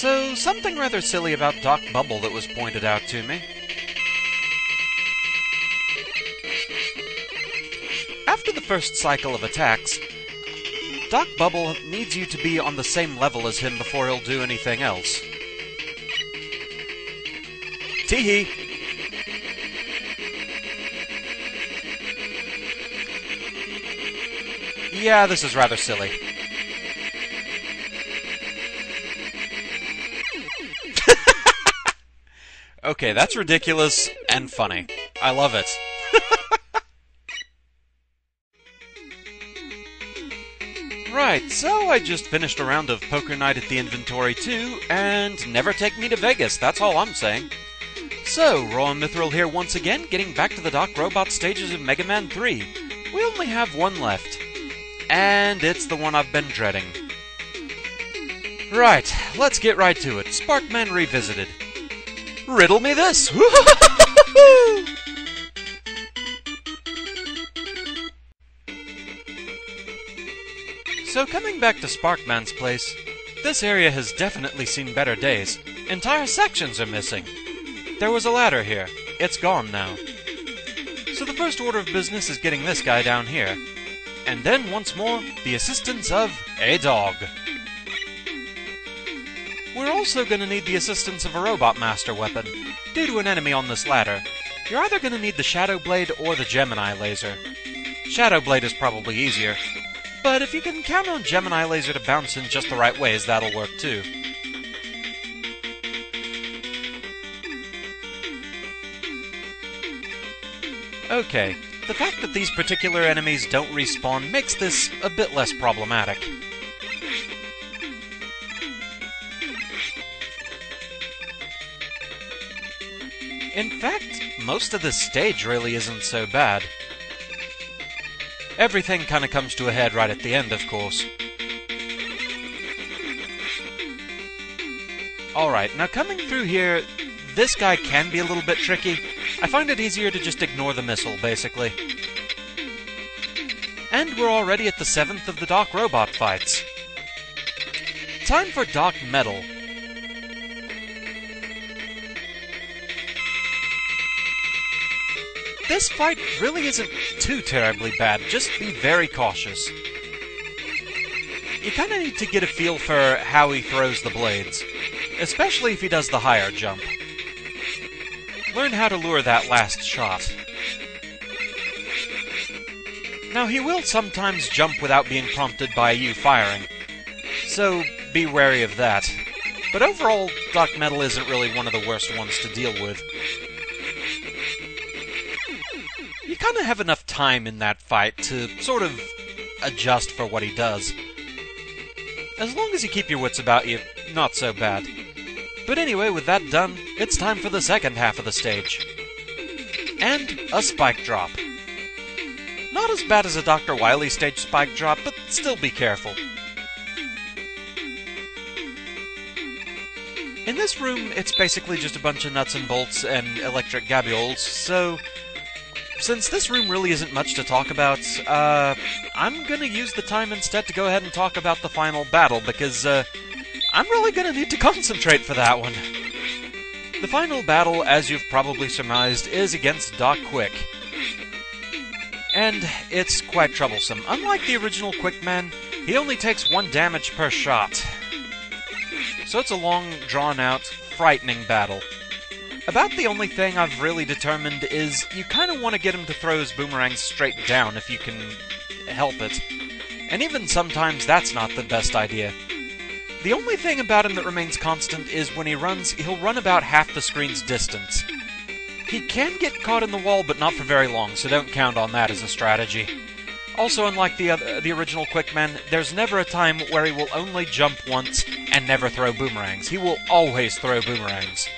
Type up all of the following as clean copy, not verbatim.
So, something rather silly about Doc Bubble that was pointed out to me. After the first cycle of attacks, Doc Bubble needs you to be on the same level as him before he'll do anything else. Tee-hee! Yeah, this is rather silly. Okay, that's ridiculous and funny. I love it. Right, so I just finished a round of Poker Night at the Inventory 2, and never take me to Vegas, that's all I'm saying. So, Raw and Mithril here once again, getting back to the Doc Robot stages of Mega Man 3. We only have one left. And it's the one I've been dreading. Right, let's get right to it. Sparkman Revisited. Riddle me this! So coming back to Sparkman's place, this area has definitely seen better days. Entire sections are missing. There was a ladder here. It's gone now. So the first order of business is getting this guy down here. And then, once more, the assistance of a dog. We're also going to need the assistance of a Robot Master weapon. Due to an enemy on this ladder, you're either going to need the Shadow Blade or the Gemini Laser. Shadow Blade is probably easier, but if you can count on Gemini Laser to bounce in just the right ways, that'll work too. Okay, the fact that these particular enemies don't respawn makes this a bit less problematic. In fact, most of this stage really isn't so bad. Everything kinda comes to a head right at the end, of course. Alright, now coming through here, this guy can be a little bit tricky. I find it easier to just ignore the missile, basically. And we're already at the 7th of the Doc Robot fights. Time for Doc Metal. This fight really isn't too terribly bad, just be very cautious. You kinda need to get a feel for how he throws the blades, especially if he does the higher jump. Learn how to lure that last shot. Now, he will sometimes jump without being prompted by you firing, so be wary of that. But overall, Doc Metal isn't really one of the worst ones to deal with. You kinda have enough time in that fight to sort of adjust for what he does. As long as you keep your wits about you, not so bad. But anyway, with that done, it's time for the second half of the stage. And a spike drop. Not as bad as a Dr. Wily stage spike drop, but still be careful. In this room, it's basically just a bunch of nuts and bolts and electric gabules, so since this room really isn't much to talk about, I'm gonna use the time instead to go ahead and talk about the final battle, because I'm really gonna need to concentrate for that one. The final battle, as you've probably surmised, is against Doc Quick. And it's quite troublesome. Unlike the original Quickman, he only takes 1 damage per shot. So it's a long, drawn-out, frightening battle. About the only thing I've really determined is you kinda want to get him to throw his boomerangs straight down if you can help it. And even sometimes that's not the best idea. The only thing about him that remains constant is when he runs, he'll run about half the screen's distance. He can get caught in the wall, but not for very long, so don't count on that as a strategy. Also, unlike the original Quickman, there's never a time where he will only jump once and never throw boomerangs. He will always throw boomerangs.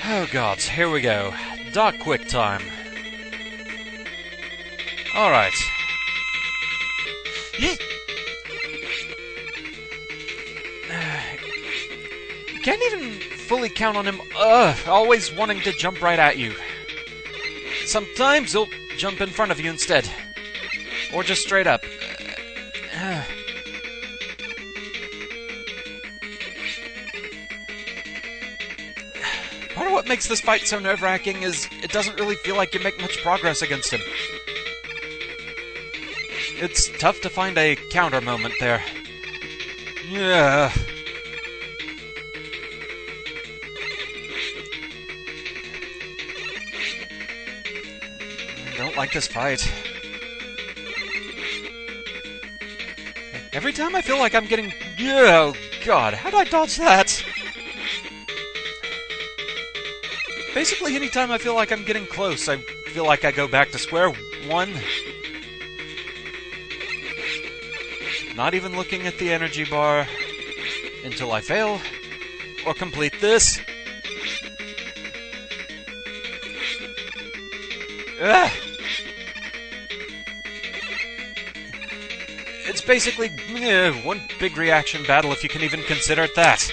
Oh gods, here we go. Doc Quick time. Alright. You can't even fully count on him, always wanting to jump right at you. Sometimes he'll jump in front of you instead. Or just straight up. what makes this fight so nerve-wracking is it doesn't really feel like you make much progress against him. It's tough to find a counter moment there. Yeah. I don't like this fight. Every time I feel like I'm getting... Oh, God, how'd I dodge that? Basically, anytime I feel like I'm getting close, I feel like I go back to square one. Not even looking at the energy bar until I fail or complete this. Ugh. It's basically one big reaction battle, if you can even consider it that.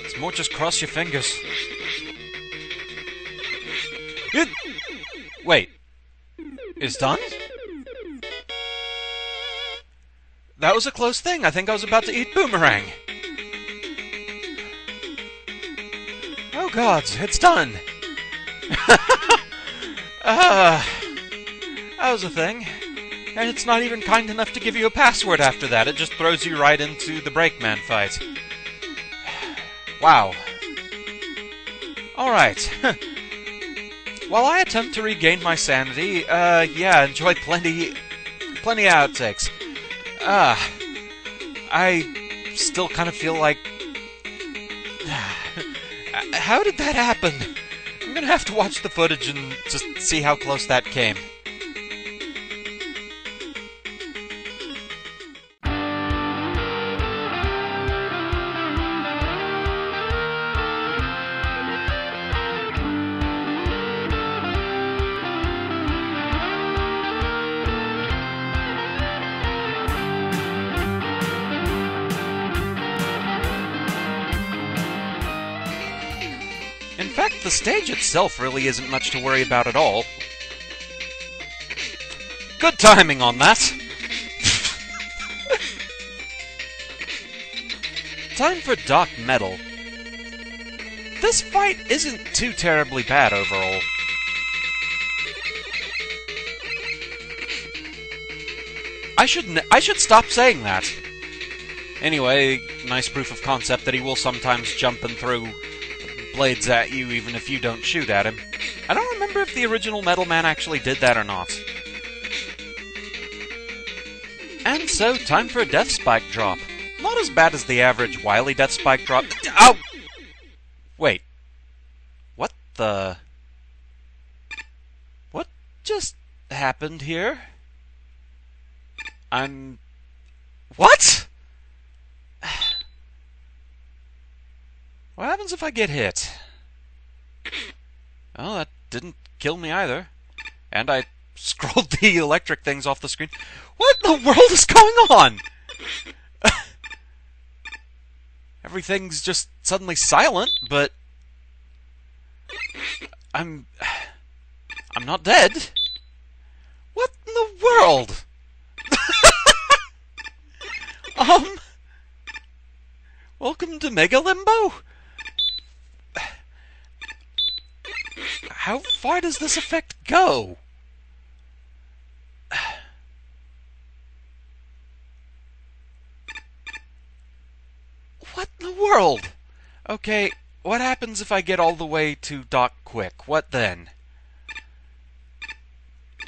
It's more just cross your fingers. Wait. It's done? That was a close thing. I think I was about to eat boomerang. Oh gods, it's done. That was a thing. And it's not even kind enough to give you a password after that. It just throws you right into the Brakeman fight. Wow. Alright. While I attempt to regain my sanity, yeah, enjoy plenty of outtakes. I still kind of feel like... How did that happen? I'm gonna have to watch the footage and just see how close that came. In fact, the stage itself really isn't much to worry about at all. Good timing on that! Time for Dark Metal. This fight isn't too terribly bad overall. I should stop saying that. Anyway, nice proof of concept that he will sometimes jump and throw blades at you even if you don't shoot at him. I don't remember if the original Metal Man actually did that or not. And so, time for a Death Spike drop. Not as bad as the average Wily Death Spike drop. Ow! Wait. What the... What just happened here? What?! What happens if I get hit? Oh, that didn't kill me either. And I scrolled the electric things off the screen. What in the world is going on? Everything's just suddenly silent, but... I'm not dead. What in the world? Welcome to Mega Limbo? How far does this effect go? What in the world? Okay, what happens if I get all the way to Doc Quick? What then?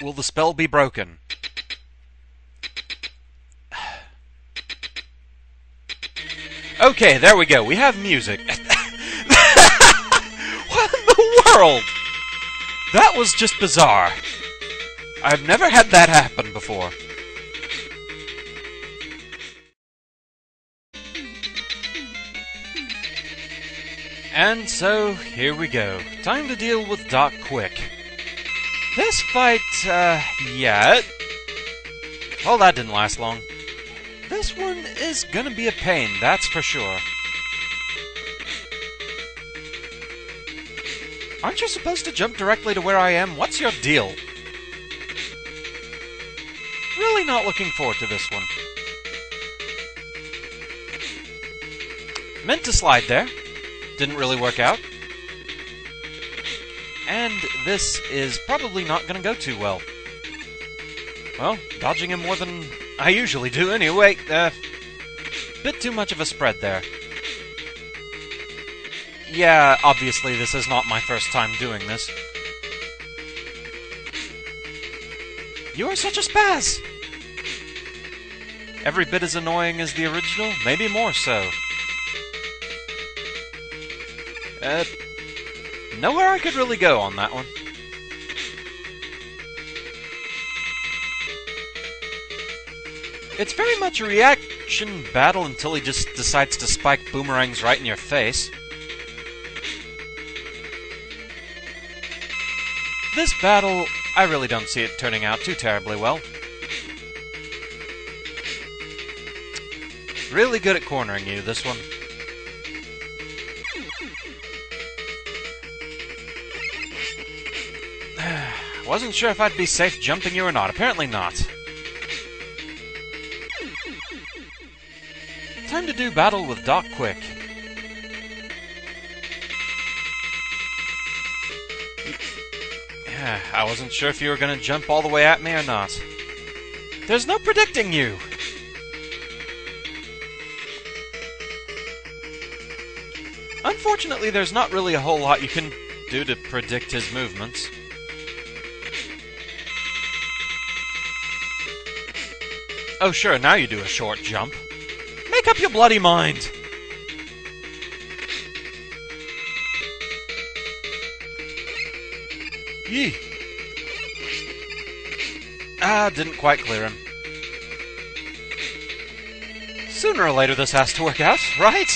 Will the spell be broken? Okay, there we go. We have music. What in the world? That was just bizarre. I've never had that happen before. And so, here we go. Time to deal with Doc Quick. This fight, yeah. Well, that didn't last long. This one is gonna be a pain, that's for sure. Aren't you supposed to jump directly to where I am? What's your deal? Really not looking forward to this one. Meant to slide there. didn't really work out. And this is probably not going to go too well. Well, dodging him more than I usually do anyway. Bit too much of a spread there. Yeah, obviously this is not my first time doing this. You are such a spaz! Every bit as annoying as the original, maybe more so. Nowhere I could really go on that one. It's very much a reaction battle until he just decides to spike boomerangs right in your face. This battle, I really don't see it turning out too terribly well. Really good at cornering you, this one. Wasn't sure if I'd be safe jumping you or not. Apparently not. Time to do battle with Doc quick. I wasn't sure if you were going to jump all the way at me or not. There's no predicting you! Unfortunately, there's not really a whole lot you can do to predict his movements. Oh sure, now you do a short jump. Make up your bloody mind! Yee! Didn't quite clear him. Sooner or later this has to work out, right?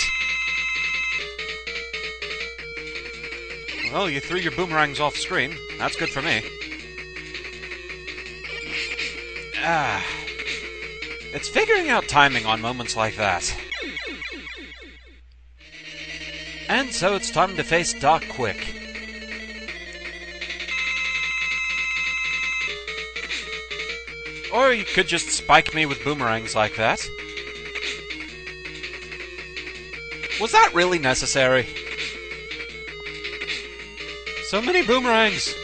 Well, you threw your boomerangs off screen. That's good for me. It's figuring out timing on moments like that. And so it's time to face Doc quick. Or you could just spike me with boomerangs like that. Was that really necessary? So many boomerangs!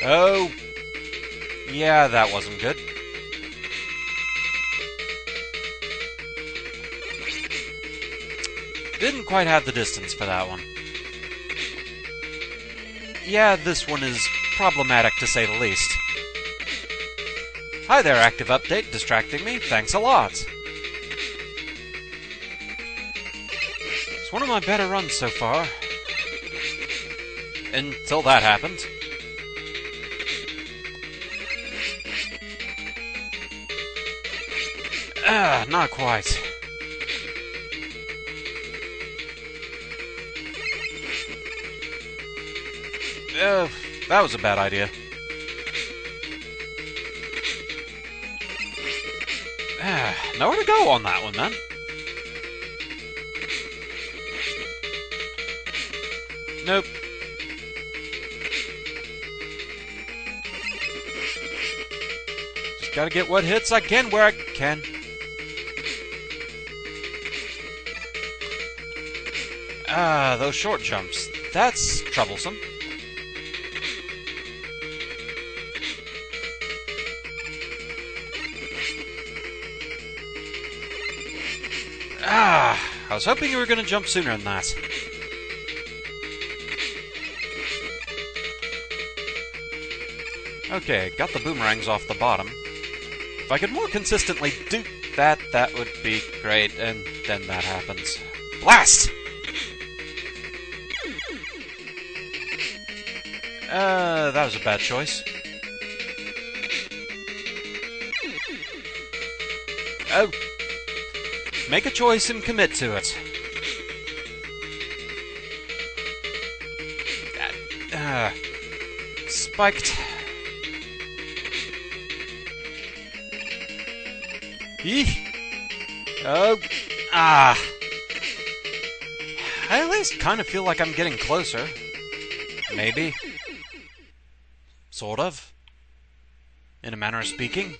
Oh. Yeah, that wasn't good. Didn't quite have the distance for that one. Yeah, this one is problematic to say the least. Hi there, active update, distracting me. Thanks a lot. It's one of my better runs so far. Until that happened. Not quite. That was a bad idea. Nowhere to go on that one, then. Nope. Just gotta get what hits I can where I can. Those short jumps. That's troublesome. I was hoping you were going to jump sooner than that. Okay, got the boomerangs off the bottom. If I could more consistently do that, that would be great, and then that happens. Blast! That was a bad choice. Oh. Make a choice and commit to it. Spiked. Eeh. Oh. I at least kind of feel like I'm getting closer. Maybe. Sort of. In a manner of speaking.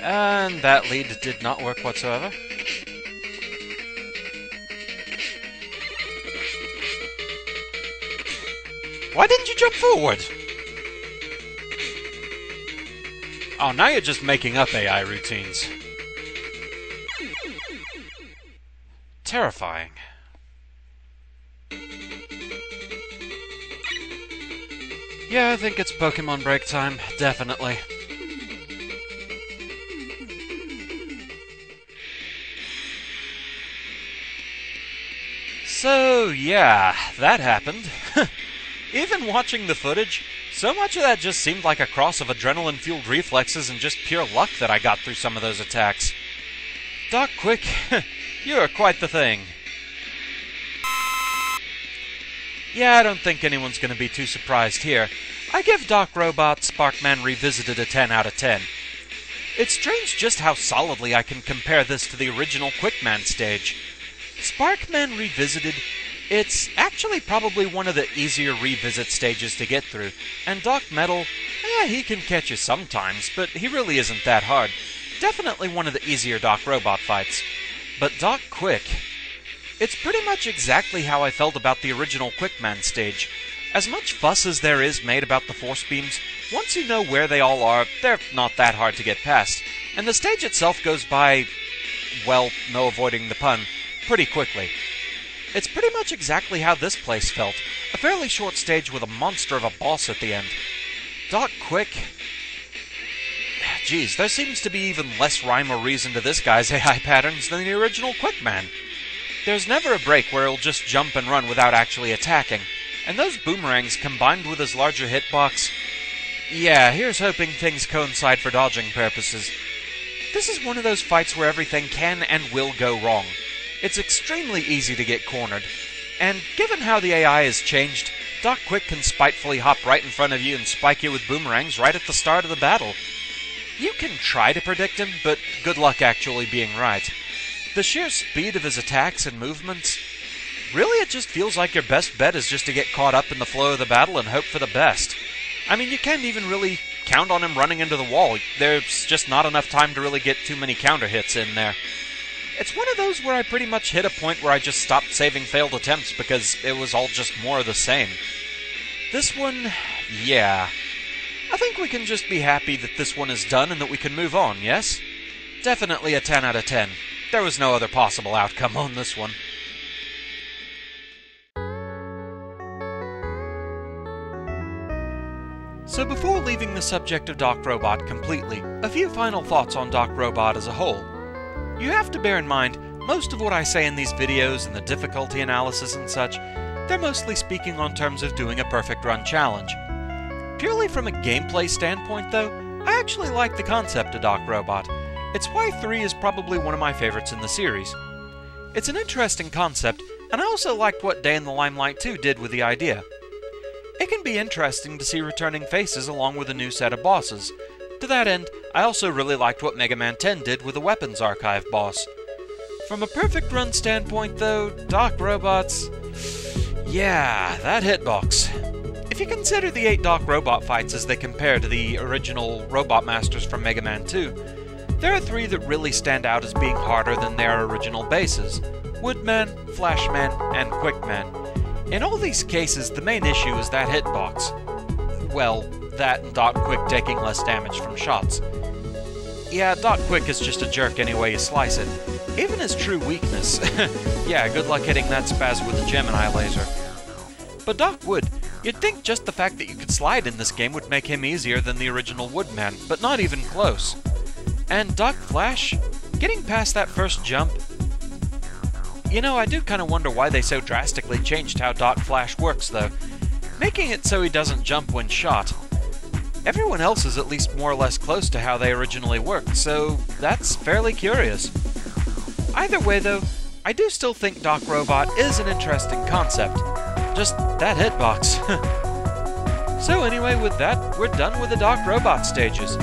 And that lead did not work whatsoever. Why didn't you jump forward? Oh, now you're just making up AI routines. Terrifying. Yeah, I think it's Pokemon break time, definitely. So, yeah, that happened. Even watching the footage, so much of that just seemed like a cross of adrenaline-fueled reflexes and just pure luck that I got through some of those attacks. Doc Quick, you are quite the thing. Yeah, I don't think anyone's going to be too surprised here. I give Doc Robot Sparkman Revisited a 10 out of 10. It's strange just how solidly I can compare this to the original Quickman stage. Sparkman Revisited, it's actually probably one of the easier revisit stages to get through, and Doc Metal, he can catch you sometimes, but he really isn't that hard. Definitely one of the easier Doc Robot fights. But Doc Quick, it's pretty much exactly how I felt about the original Quickman stage. As much fuss as there is made about the force beams, once you know where they all are, they're not that hard to get past, and the stage itself goes by, well, no avoiding the pun, pretty quickly. It's pretty much exactly how this place felt, a fairly short stage with a monster of a boss at the end. Doc Quick, geez, there seems to be even less rhyme or reason to this guy's AI patterns than the original Quickman. There's never a break where he'll just jump and run without actually attacking, and those boomerangs combined with his larger hitbox, yeah, here's hoping things coincide for dodging purposes. This is one of those fights where everything can and will go wrong. It's extremely easy to get cornered, and given how the AI has changed, Doc Quick can spitefully hop right in front of you and spike you with boomerangs right at the start of the battle. You can try to predict him, but good luck actually being right. The sheer speed of his attacks and movements, really it just feels like your best bet is just to get caught up in the flow of the battle and hope for the best. I mean, you can't even really count on him running into the wall. There's just not enough time to really get too many counter hits in there. It's one of those where I pretty much hit a point where I just stopped saving failed attempts because it was all just more of the same. This one, yeah. I think we can just be happy that this one is done and that we can move on, yes? Definitely a 10 out of 10. There was no other possible outcome on this one. So before leaving the subject of Doc Robot completely, a few final thoughts on Doc Robot as a whole. You have to bear in mind, most of what I say in these videos and the difficulty analysis and such, they're mostly speaking on terms of doing a perfect run challenge. Purely from a gameplay standpoint though, I actually like the concept of Doc Robot. It's why 3 is probably one of my favorites in the series. It's an interesting concept, and I also liked what Day in the Limelight 2 did with the idea. It can be interesting to see returning faces along with a new set of bosses. To that end, I also really liked what Mega Man 10 did with the Weapons Archive boss. From a perfect run standpoint though, Doc Robot's... yeah, that hitbox. If you consider the 8 Doc Robot fights as they compare to the original Robot Masters from Mega Man 2, there are 3 that really stand out as being harder than their original bases: Woodman, Flashman, and Quickman. In all these cases, the main issue is that hitbox. Well, that and Doc Quick taking less damage from shots. Yeah, Doc Quick is just a jerk any way you slice it. Even his true weakness. Yeah, good luck hitting that spaz with a Gemini laser. But Doc Wood, you'd think just the fact that you could slide in this game would make him easier than the original Woodman, but not even close. And Doc Flash, getting past that first jump... You know, I do kind of wonder why they so drastically changed how Doc Flash works, though, making it so he doesn't jump when shot. Everyone else is at least more or less close to how they originally worked, so that's fairly curious. Either way, though, I do still think Doc Robot is an interesting concept. Just that hitbox. So anyway, with that, we're done with the Doc Robot stages.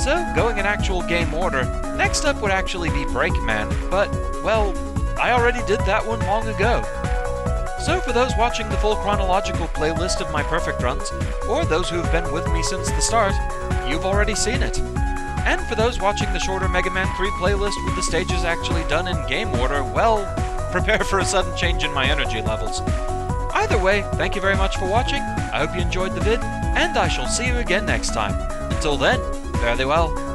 So, going in actual game order, next up would actually be Breakman, but, well, I already did that one long ago. So for those watching the full chronological playlist of my perfect runs, or those who have been with me since the start, you've already seen it. And for those watching the shorter Mega Man 3 playlist with the stages actually done in game order, well, prepare for a sudden change in my energy levels. Either way, thank you very much for watching, I hope you enjoyed the vid, and I shall see you again next time. Until then, fare thee well.